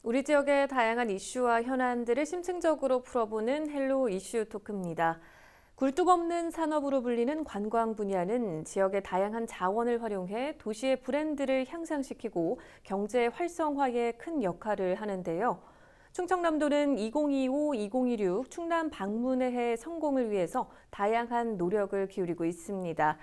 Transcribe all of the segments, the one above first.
우리 지역의 다양한 이슈와 현안들을 심층적으로 풀어보는 헬로 이슈 토크입니다. 굴뚝 없는 산업으로 불리는 관광 분야는 지역의 다양한 자원을 활용해 도시의 브랜드를 향상시키고 경제 활성화에 큰 역할을 하는데요. 충청남도는 2025-2026 충남 방문의 해 성공을 위해서 다양한 노력을 기울이고 있습니다.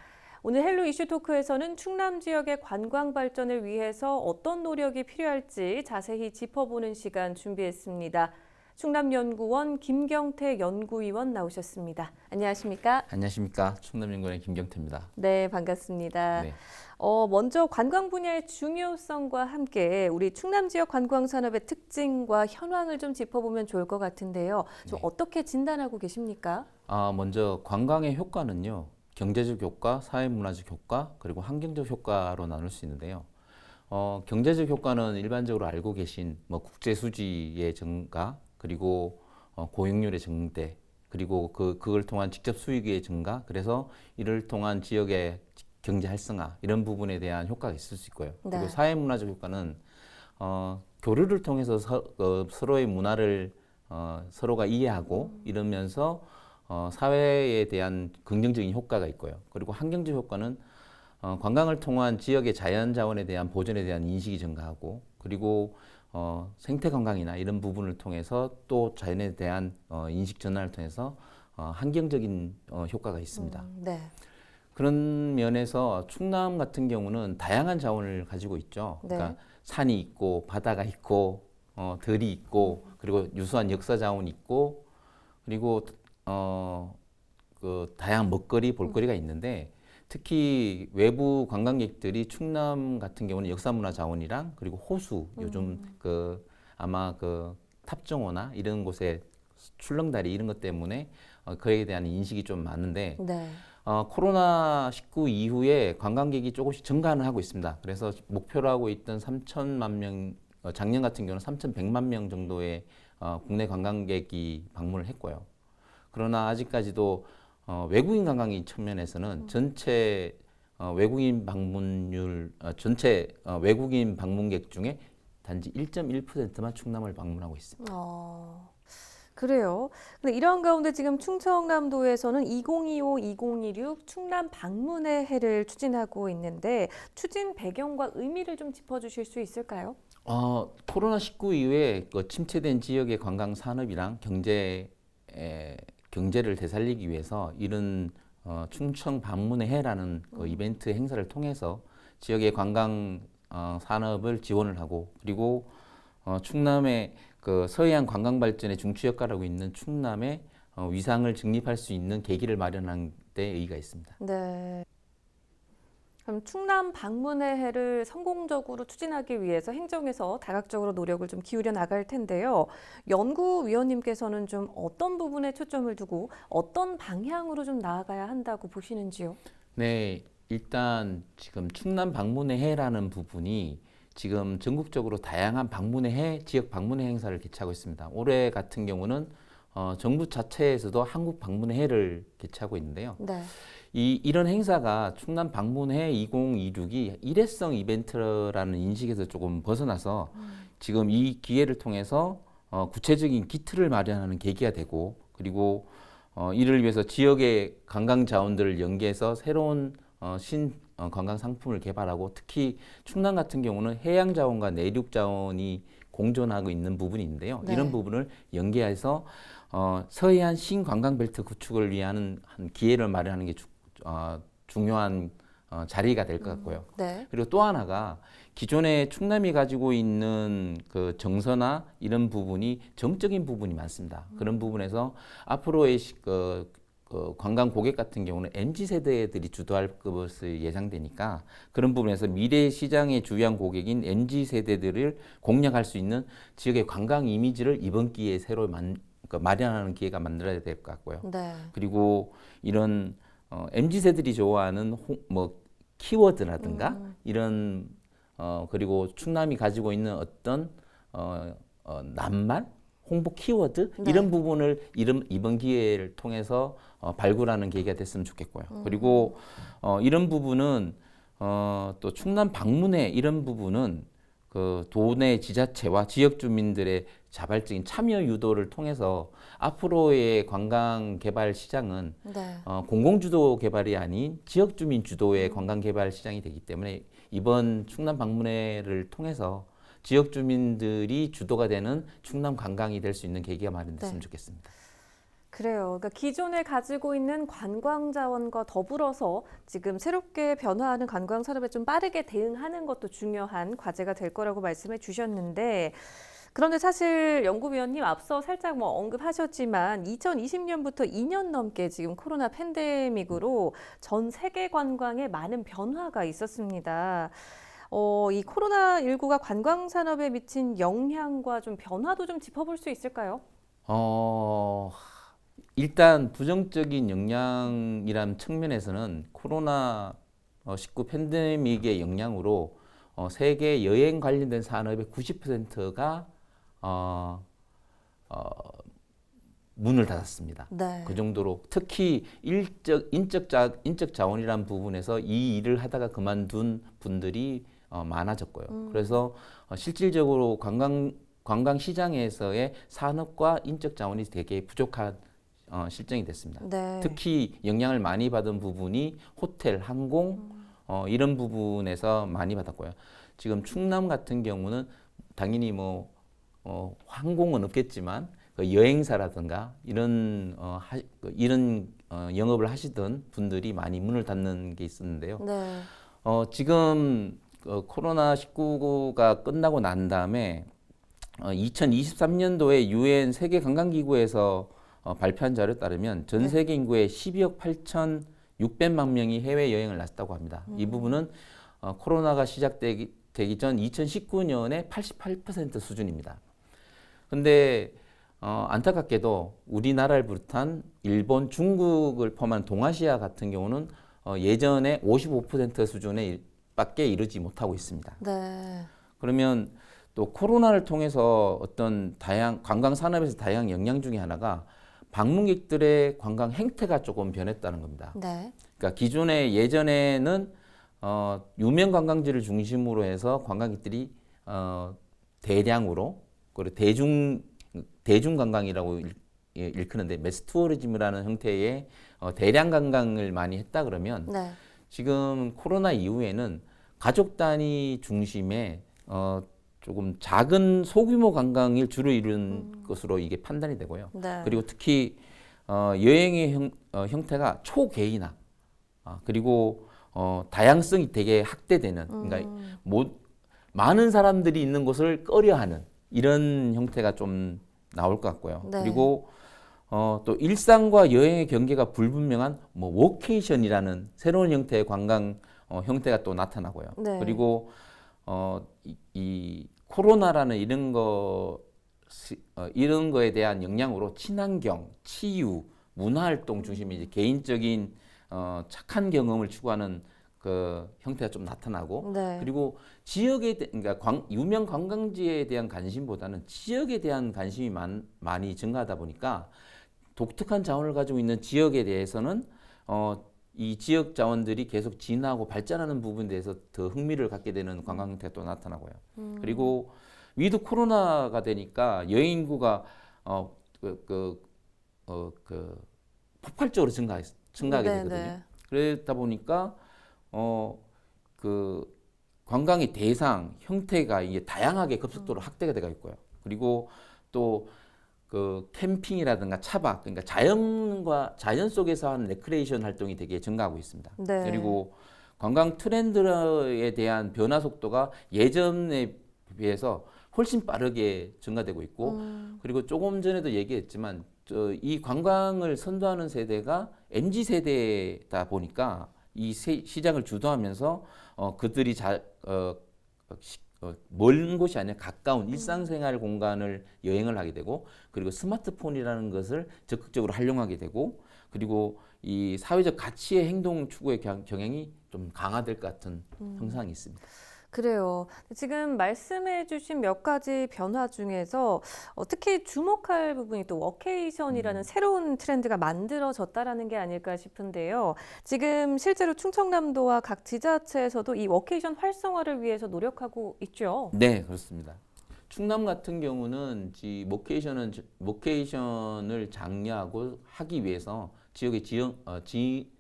오늘 헬로 이슈 토크에서는 충남 지역의 관광 발전을 위해서 어떤 노력이 필요할지 자세히 짚어보는 시간 준비했습니다. 충남연구원 김경태 연구위원 나오셨습니다. 안녕하십니까? 안녕하십니까. 충남연구원의 김경태입니다. 네, 반갑습니다. 네. 먼저 관광 분야의 중요성과 함께 우리 충남 지역 관광 산업의 특징과 현황을 좀 짚어보면 좋을 것 같은데요. 좀 어떻게 진단하고 계십니까? 먼저 관광의 효과는요. 경제적 효과, 사회문화적 효과, 그리고 환경적 효과로 나눌 수 있는데요. 경제적 효과는 일반적으로 알고 계신 국제 수지의 증가, 그리고 고용률의 증대, 그리고 그걸 통한 직접 수익의 증가, 그래서 이를 통한 지역의 경제 활성화 이런 부분에 대한 효과가 있을 수 있고요. 네. 그리고 사회문화적 효과는 교류를 통해서 서로의 문화를 서로가 이해하고 이러면서 사회에 대한 긍정적인 효과가 있고요. 그리고 환경적 효과는 관광을 통한 지역의 자연 자원에 대한 보존에 대한 인식이 증가하고, 그리고 생태 관광이나 이런 부분을 통해서 또 자연에 대한 인식 전환을 통해서 환경적인 효과가 있습니다. 네. 그런 면에서 충남 같은 경우는 다양한 자원을 가지고 있죠. 네. 그러니까 산이 있고 바다가 있고 들이 있고, 그리고 유수한 역사 자원이 있고, 그리고 그 다양한 먹거리, 볼거리가 있는데, 특히 외부 관광객들이 충남 같은 경우는 역사문화 자원이랑 그리고 호수, 요즘 아마 탑정호나 이런 곳에 출렁다리 이런 것 때문에 그에 대한 인식이 좀 많은데, 네. 코로나19 이후에 관광객이 조금씩 증가는 하고 있습니다. 그래서 목표로 하고 있던 3천만 명, 작년 같은 경우는 3,100만 명 정도의 국내 관광객이 방문을 했고요. 그러나 아직까지도 외국인 관광객 측면에서는 전체 외국인 방문율, 전체 외국인 방문객 중에 단지 1.1%만 충남을 방문하고 있습니다. 그래요. 근데 이런 가운데 지금 충청남도에서는 2025-2026 충남 방문의 해를 추진하고 있는데 추진 배경과 의미를 좀 짚어주실 수 있을까요? 코로나19 이후에 침체된 지역의 관광 산업이랑 경제를 되살리기 위해서 이런 충청 방문의 해라는 이벤트 행사를 통해서 지역의 관광 산업을 지원을 하고, 그리고 충남의 서해안 관광 발전의 중추 역할을 하고 있는 충남의 위상을 증립할 수 있는 계기를 마련한 데 의의가 있습니다. 네. 그럼 충남 방문의 해를 성공적으로 추진하기 위해서 행정에서 다각적으로 노력을 좀 기울여 나갈 텐데요. 연구위원님께서는 좀 어떤 부분에 초점을 두고 어떤 방향으로 좀 나아가야 한다고 보시는지요? 네, 일단 지금 충남 방문의 해라는 부분이 지금 전국적으로 다양한 방문의 해, 지역 방문의 행사를 개최하고 있습니다. 올해 같은 경우는 정부 자체에서도 한국 방문의 해를 개최하고 있는데요. 네. 이런 행사가 충남 방문해 2026이 일회성 이벤트라는 인식에서 조금 벗어나서 지금 이 기회를 통해서 구체적인 기틀을 마련하는 계기가 되고, 그리고 이를 위해서 지역의 관광 자원들을 연계해서 새로운 관광 상품을 개발하고, 특히 충남 같은 경우는 해양 자원과 내륙 자원이 공존하고 있는 부분이 있는데요. 네. 이런 부분을 연계해서 서해안 신관광벨트 구축을 위한 기회를 마련하는 게 중요한 자리가 될 것 같고요. 네. 그리고 또 하나가 기존에 충남이 가지고 있는 그 정서나 이런 부분이 정적인 부분이 많습니다. 그런 부분에서 앞으로의 관광 고객 같은 경우는 MZ 세대들이 주도할 것을 예상되니까, 그런 부분에서 미래 시장의 주요한 고객인 MZ 세대들을 공략할 수 있는 지역의 관광 이미지를 이번 기회에 새로 마련하는 기회가 만들어야 될 것 같고요. 네. 그리고 이런 MZ 세들이 좋아하는 키워드라든가 이런 그리고 충남이 가지고 있는 어떤 낱말, 홍보 키워드 네. 이런 부분을 이번 기회를 통해서 발굴하는 계기가 됐으면 좋겠고요. 그리고 이런 부분은 또 충남 방문회 이런 부분은 그 도내 지자체와 지역 주민들의 자발적인 참여 유도를 통해서 앞으로의 관광 개발 시장은 네. 공공 주도 개발이 아닌 지역 주민 주도의 관광 개발 시장이 되기 때문에 이번 충남 방문회를 통해서 지역 주민들이 주도가 되는 충남 관광이 될 수 있는 계기가 마련됐으면 네. 좋겠습니다. 그래요. 그러니까 기존에 가지고 있는 관광 자원과 더불어서 지금 새롭게 변화하는 관광 산업에 좀 빠르게 대응하는 것도 중요한 과제가 될 거라고 말씀해 주셨는데, 그런데 사실 연구위원님 앞서 살짝 뭐 언급하셨지만 2020년부터 2년 넘게 지금 코로나 팬데믹으로 전 세계 관광에 많은 변화가 있었습니다. 이 코로나19가 관광 산업에 미친 영향과 좀 변화도 좀 짚어볼 수 있을까요? 일단 부정적인 영향이라는 측면에서는 코로나19 팬데믹의 영향으로 세계 여행 관련된 산업의 90%가 문을 닫았습니다. 네. 그 정도로 특히 인적 자원이라는 부분에서 이 일을 하다가 그만둔 분들이 많아졌고요. 그래서 실질적으로 관광 시장에서의 산업과 인적 자원이 되게 부족한 실정이 됐습니다. 네. 특히 영향을 많이 받은 부분이 호텔, 항공 이런 부분에서 많이 받았고요. 지금 충남 같은 경우는 당연히 항공은 없겠지만 그 여행사라든가 이런 영업을 하시던 분들이 많이 문을 닫는 게 있었는데요. 네. 지금 코로나19가 끝나고 난 다음에 2023년도에 유엔 세계 관광기구에서 발표한 자료에 따르면 전 세계 인구의 12억 8,600만 명이 해외 여행을 나섰다고 합니다. 이 부분은 코로나가 시작되기 전 2019년에 88% 수준입니다. 근데 안타깝게도 우리나라를 비롯한 일본, 중국을 포함한 동아시아 같은 경우는 예전에 55% 수준에 밖에 이르지 못하고 있습니다. 네. 그러면 또 코로나를 통해서 어떤 관광 산업에서 다양한 영향 중에 하나가 방문객들의 관광 행태가 조금 변했다는 겁니다. 네. 그러니까 예전에는 유명 관광지를 중심으로 해서 관광객들이 대량으로 그리고 대중 관광이라고 일컫는데 매스 투어리즘이라는 형태의 대량 관광을 많이 했다 그러면 네. 지금 코로나 이후에는 가족 단위 중심의 조금 작은 소규모 관광을 주로 이룬 것으로 이게 판단이 되고요. 네. 그리고 특히 여행의 형태가 초개인화 그리고 다양성이 되게 확대되는 그러니까 많은 사람들이 있는 곳을 꺼려하는 이런 형태가 좀 나올 것 같고요. 네. 그리고 또 일상과 여행의 경계가 불분명한 워케이션이라는 새로운 형태의 관광 형태가 또 나타나고요. 네. 그리고 이 코로나라는 이런 거에 대한 영향으로 친환경, 치유, 문화활동 중심의 이제 개인적인 착한 경험을 추구하는 그 형태가 좀 나타나고 네. 그리고 그러니까 유명 관광지에 대한 관심보다는 지역에 대한 관심이 많이 증가하다 보니까 독특한 자원을 가지고 있는 지역에 대해서는 이 지역 자원들이 계속 진화하고 발전하는 부분에 대해서 더 흥미를 갖게 되는 관광 형태가 또 나타나고요. 그리고 위드 코로나가 되니까 여행 인구가 폭발적으로 증가하게 네, 되거든요. 네. 그러다 보니까 그 관광의 대상 형태가 이게 다양하게 급속도로 확대가 되고 있고요. 그리고 또 그 캠핑이라든가 차박, 그러니까 자연 속에서 하는 레크레이션 활동이 되게 증가하고 있습니다. 네. 그리고 관광 트렌드에 대한 변화 속도가 예전에 비해서 훨씬 빠르게 증가되고 있고, 그리고 조금 전에도 얘기했지만 이 관광을 선도하는 세대가 MZ 세대다 보니까 이 시장을 주도하면서 그들이 먼 곳이 아니라 가까운 일상생활 공간을 여행을 하게 되고 그리고 스마트폰이라는 것을 적극적으로 활용하게 되고 그리고 이 사회적 가치의 행동 추구의 경향이 좀 강화될 것 같은 형상이 있습니다. 그래요. 지금 말씀해 주신 몇 가지 변화 중에서 특히 주목할 부분이 또 워케이션이라는 새로운 트렌드가 만들어졌다라는 게 아닐까 싶은데요. 지금 실제로 충청남도와 각 지자체에서도 이 워케이션 활성화를 위해서 노력하고 있죠. 네, 그렇습니다. 충남 같은 경우는 모케이션을 장려하고 하기 위해서 지역의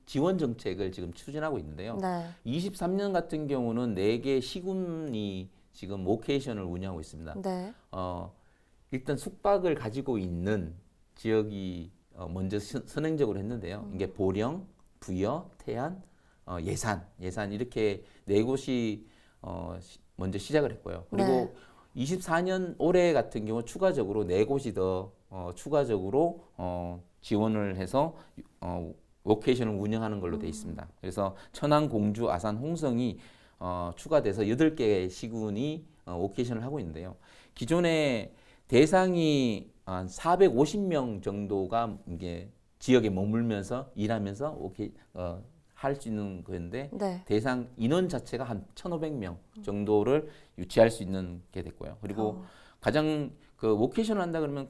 지원 정책을 지금 추진하고 있는데요. 네. 23년 같은 경우는 4개 시군이 지금 모케이션을 운영하고 있습니다. 네. 일단 숙박을 가지고 있는 지역이 먼저 선행적으로 했는데요. 이게 보령, 부여, 태안, 예산 이렇게 4곳이 먼저 시작을 했고요. 그리고 네. 24년 올해 같은 경우 추가적으로 4곳이 더 추가적으로 지원을 해서 워케이션을 운영하는 걸로 되어 있습니다. 그래서 천안, 공주, 아산, 홍성이 추가돼서 8개의 시군이 워케이션을 하고 있는데요. 기존에 대상이 한 450명 정도가 이게 지역에 머물면서 일하면서 할 수 있는 건데 네. 대상 인원 자체가 한 1,500명 정도를 유치할 수 있는 게 됐고요. 그리고 가장 그 워케이션을 한다 그러면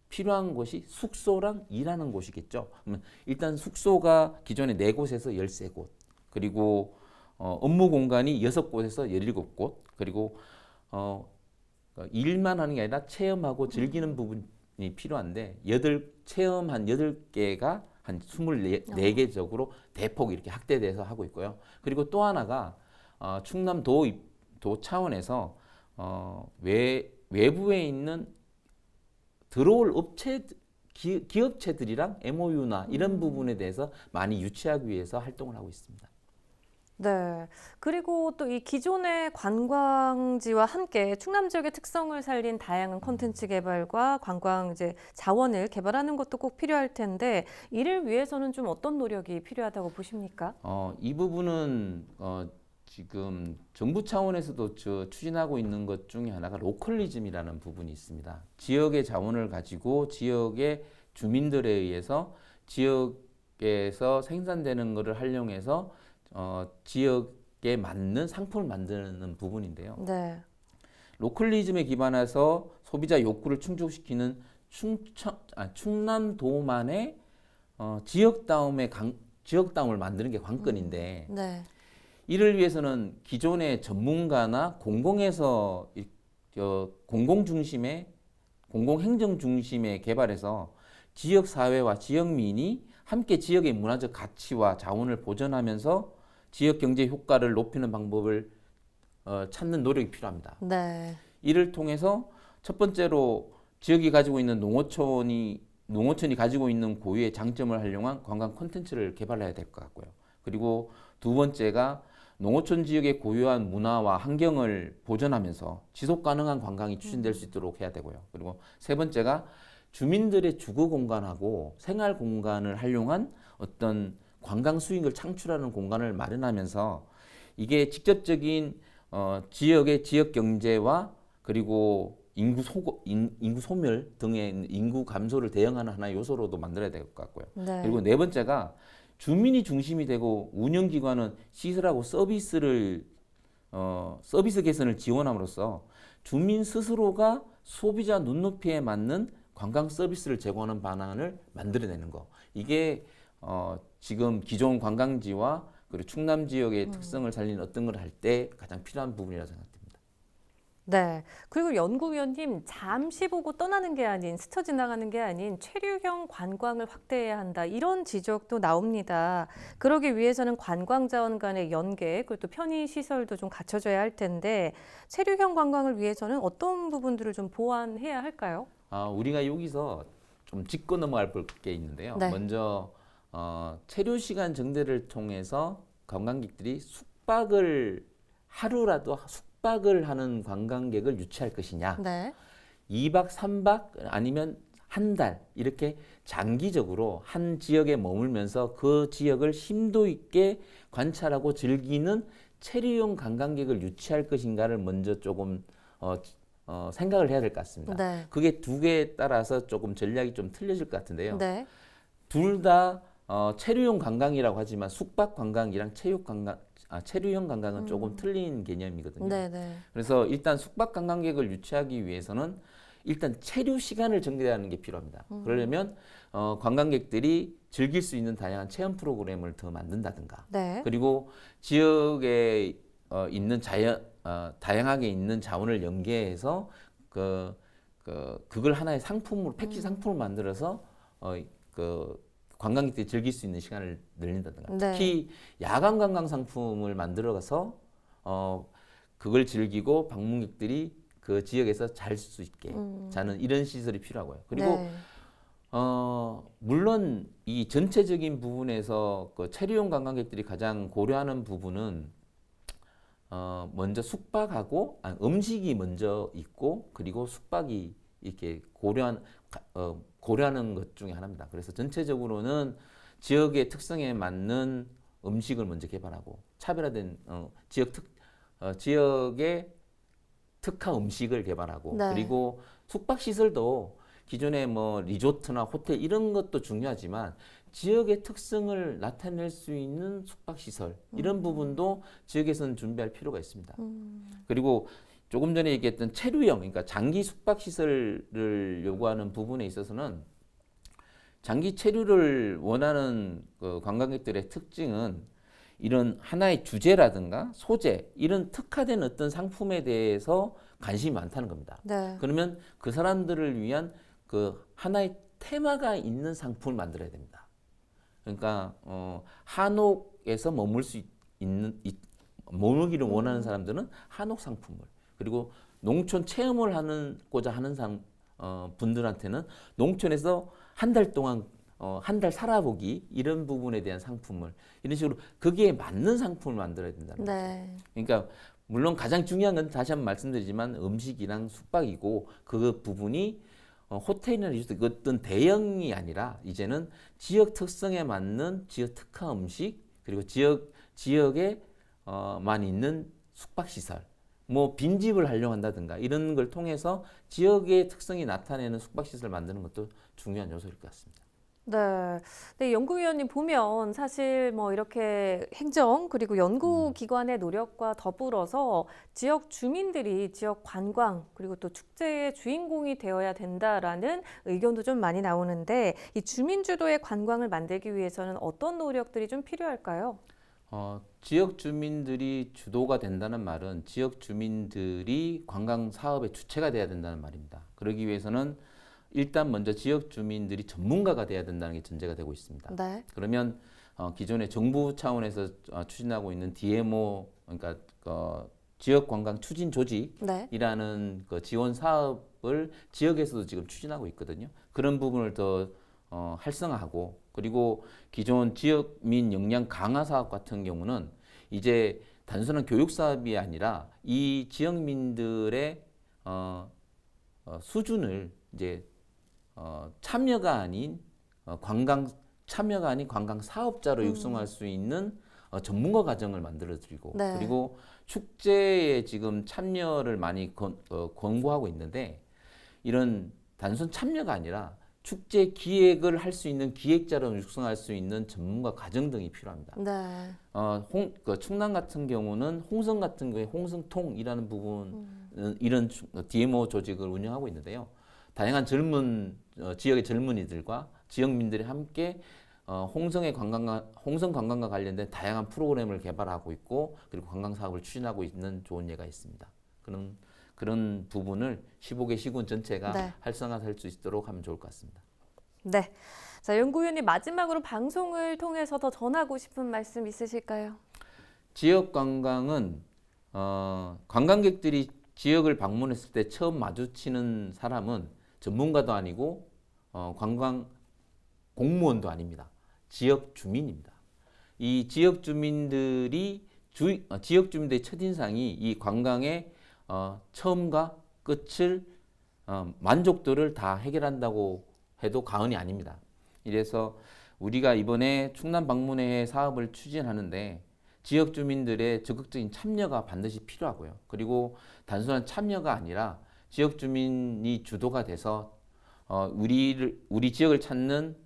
필요한 곳이 숙소랑 일하는 곳이겠죠. 그러면 일단 숙소가 기존에 4곳에서 13곳, 그리고 업무 공간이 6곳에서 17곳, 그리고 일만 하는 게 아니라 체험하고 즐기는 부분이 필요한데 체험 한 8개가 한 24개적으로 대폭 이렇게 확대돼서 하고 있고요. 그리고 또 하나가 충남도 차원에서 외부에 있는 들어올 기업체들이랑 MOU나 이런 부분에 대해서 많이 유치하기 위해서 활동을 하고 있습니다. 네. 그리고 또 이 기존의 관광지와 함께 충남 지역의 특성을 살린 다양한 콘텐츠 개발과 관광 이제 자원을 개발하는 것도 꼭 필요할 텐데 이를 위해서는 좀 어떤 노력이 필요하다고 보십니까? 이 부분은 지금 정부 차원에서도 추진하고 있는 것 중에 하나가 로컬리즘이라는 부분이 있습니다. 지역의 자원을 가지고 지역의 주민들에 의해서 지역에서 생산되는 것을 활용해서 지역에 맞는 상품을 만드는 부분인데요. 네. 로컬리즘에 기반해서 소비자 욕구를 충족시키는 충남도만의 지역다움을 만드는 게 관건인데 네. 이를 위해서는 기존의 전문가나 공공행정 중심의 개발에서 지역 사회와 지역민이 함께 지역의 문화적 가치와 자원을 보존하면서 지역 경제 효과를 높이는 방법을 찾는 노력이 필요합니다. 네. 이를 통해서 첫 번째로 지역이 가지고 있는 농어촌이 가지고 있는 고유의 장점을 활용한 관광 콘텐츠를 개발해야 될 것 같고요. 그리고 두 번째가 농어촌 지역의 고유한 문화와 환경을 보존하면서 지속 가능한 관광이 추진될 수 있도록 해야 되고요. 그리고 세 번째가 주민들의 주거 공간하고 생활 공간을 활용한 어떤 관광 수익을 창출하는 공간을 마련하면서 이게 직접적인 지역의 지역 경제와 그리고 인구 소멸 등의 인구 감소를 대응하는 하나의 요소로도 만들어야 될 것 같고요. 네. 그리고 네 번째가 주민이 중심이 되고 운영기관은 시설하고 서비스 개선을 지원함으로써 주민 스스로가 소비자 눈높이에 맞는 관광 서비스를 제공하는 방안을 만들어내는 거. 이게 지금 기존 관광지와 그리고 충남 지역의 특성을 살리는 어떤 걸 할 때 가장 필요한 부분이라고 생각됩니다. 네. 그리고 연구위원님, 잠시 보고 떠나는 게 아닌 스쳐 지나가는 게 아닌 체류형 관광을 확대해야 한다. 이런 지적도 나옵니다. 그러기 위해서는 관광 자원 간의 연계, 그리고 또 편의 시설도 좀 갖춰져야 할 텐데 체류형 관광을 위해서는 어떤 부분들을 좀 보완해야 할까요? 우리가 여기서 좀 짚고 넘어갈 게 있는데요. 네. 먼저 체류 시간 정대를 통해서 관광객들이 하루라도 숙박을 하는 관광객을 유치할 것이냐. 네. 2박 3박 아니면 한 달 이렇게 장기적으로 한 지역에 머물면서 그 지역을 심도 있게 관찰하고 즐기는 체류용 관광객을 유치할 것인가를 먼저 조금 생각을 해야 될 것 같습니다. 네. 그게 두 개에 따라서 조금 전략이 좀 틀려질 것 같은데요. 네. 둘 다 체류용 관광이라고 하지만 숙박 관광이랑 체육 관광 체류형 관광은 조금 틀린 개념이거든요. 네네. 그래서 일단 숙박 관광객을 유치하기 위해서는 일단 체류 시간을 정리하는 게 필요합니다. 그러려면 관광객들이 즐길 수 있는 다양한 체험 프로그램을 더 만든다든가, 네. 그리고 지역에 있는 다양하게 있는 자원을 연계해서 그걸 하나의 상품으로 패키지 상품을 만들어서 그 관광객들이 즐길 수 있는 시간을 늘린다든가. 네. 특히 야간 관광 상품을 만들어서 그걸 즐기고 방문객들이 그 지역에서 잘 수 있게 자는 이런 시설이 필요하고요. 그리고 네. 물론 이 전체적인 부분에서 그 체류용 관광객들이 가장 고려하는 부분은 먼저 숙박하고 음식이 먼저 있고 그리고 숙박이 이렇게 고려하는 것 중에 하나입니다. 그래서 전체적으로는 지역의 특성에 맞는 음식을 먼저 개발하고 차별화된 지역의 특화 음식을 개발하고 네. 그리고 숙박 시설도 기존의 뭐 리조트나 호텔 이런 것도 중요하지만 지역의 특성을 나타낼 수 있는 숙박 시설 이런 부분도 지역에서는 준비할 필요가 있습니다. 그리고 조금 전에 얘기했던 체류형, 그러니까 장기 숙박 시설을 요구하는 부분에 있어서는 장기 체류를 원하는 그 관광객들의 특징은 이런 하나의 주제라든가 소재 이런 특화된 어떤 상품에 대해서 관심이 많다는 겁니다. 네. 그러면 그 사람들을 위한 그 하나의 테마가 있는 상품을 만들어야 됩니다. 그러니까 한옥에서 머물기를 원하는 사람들은 한옥 상품을, 그리고 농촌 체험을 하고자 하는 분들한테는 농촌에서 한 달 동안 한 달 살아보기 이런 부분에 대한 상품을 이런 식으로 거기에 맞는 상품을 만들어야 된다는 거죠. 네. 그러니까 물론 가장 중요한 건 다시 한번 말씀드리지만 음식이랑 숙박이고 그 부분이 호텔이나 리조트 어떤 대형이 아니라 이제는 지역 특성에 맞는 지역 특화 음식 그리고 지역에만 있는 숙박 시설 뭐 빈집을 활용한다든가 이런 걸 통해서 지역의 특성이 나타내는 숙박 시설을 만드는 것도 중요한 요소일 것 같습니다. 네. 네, 연구위원님 보면 사실 뭐 이렇게 행정 그리고 연구기관의 노력과 더불어서 지역 주민들이 지역 관광 그리고 또 축제의 주인공이 되어야 된다라는 의견도 좀 많이 나오는데 이 주민 주도의 관광을 만들기 위해서는 어떤 노력들이 좀 필요할까요? 지역 주민들이 주도가 된다는 말은 지역 주민들이 관광 사업의 주체가 돼야 된다는 말입니다. 그러기 위해서는 일단 먼저 지역 주민들이 전문가가 돼야 된다는 게 전제가 되고 있습니다. 네. 그러면 기존의 정부 차원에서 추진하고 있는 DMO, 그러니까 지역 관광 추진 조직이라는 네. 그 지원 사업을 지역에서도 지금 추진하고 있거든요. 그런 부분을 더 활성화하고 그리고 기존 지역민 역량 강화 사업 같은 경우는 이제 단순한 교육 사업이 아니라 이 지역민들의 수준을 이제 참여가 아닌 관광 사업자로 육성할 수 있는 전문가 과정을 만들어드리고 네. 그리고 축제에 지금 참여를 많이 권고하고 있는데 이런 단순 참여가 아니라 축제 기획을 할 수 있는 기획자로 육성할 수 있는 전문가 과정 등이 필요합니다. 네. 충남 같은 경우는 홍성 같은 경우에 홍성통이라는 부분 이런 DMO 조직을 운영하고 있는데요. 다양한 지역의 젊은이들과 지역민들이 함께 홍성 관광과 관련된 다양한 프로그램을 개발하고 있고 그리고 관광 사업을 추진하고 있는 좋은 예가 있습니다. 그런 부분을 15개 시군 전체가 네. 활성화될 수 있도록 하면 좋을 것 같습니다. 네. 자, 연구위원님 마지막으로 방송을 통해서 더 전하고 싶은 말씀 있으실까요? 지역 관광은 관광객들이 지역을 방문했을 때 처음 마주치는 사람은 전문가도 아니고 관광 공무원도 아닙니다. 지역 주민입니다. 이 지역 주민들의 첫인상이 이 관광의 처음과 끝을 만족도를 다 해결한다고 해도 과언이 아닙니다. 이래서 우리가 이번에 충남 방문회 사업을 추진하는데 지역 주민들의 적극적인 참여가 반드시 필요하고요. 그리고 단순한 참여가 아니라 지역 주민이 주도가 돼서 우리 지역을 찾는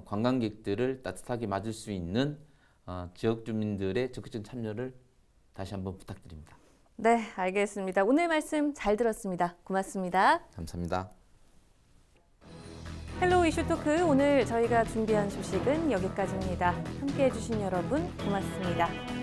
관광객들을 따뜻하게 맞을 수 있는 지역 주민들의 적극적인 참여를 다시 한번 부탁드립니다. 네, 알겠습니다. 오늘 말씀 잘 들었습니다. 고맙습니다. 감사합니다. 헬로 이슈 토크 오늘 저희가 준비한 소식은 여기까지입니다. 함께해 주신 여러분 고맙습니다.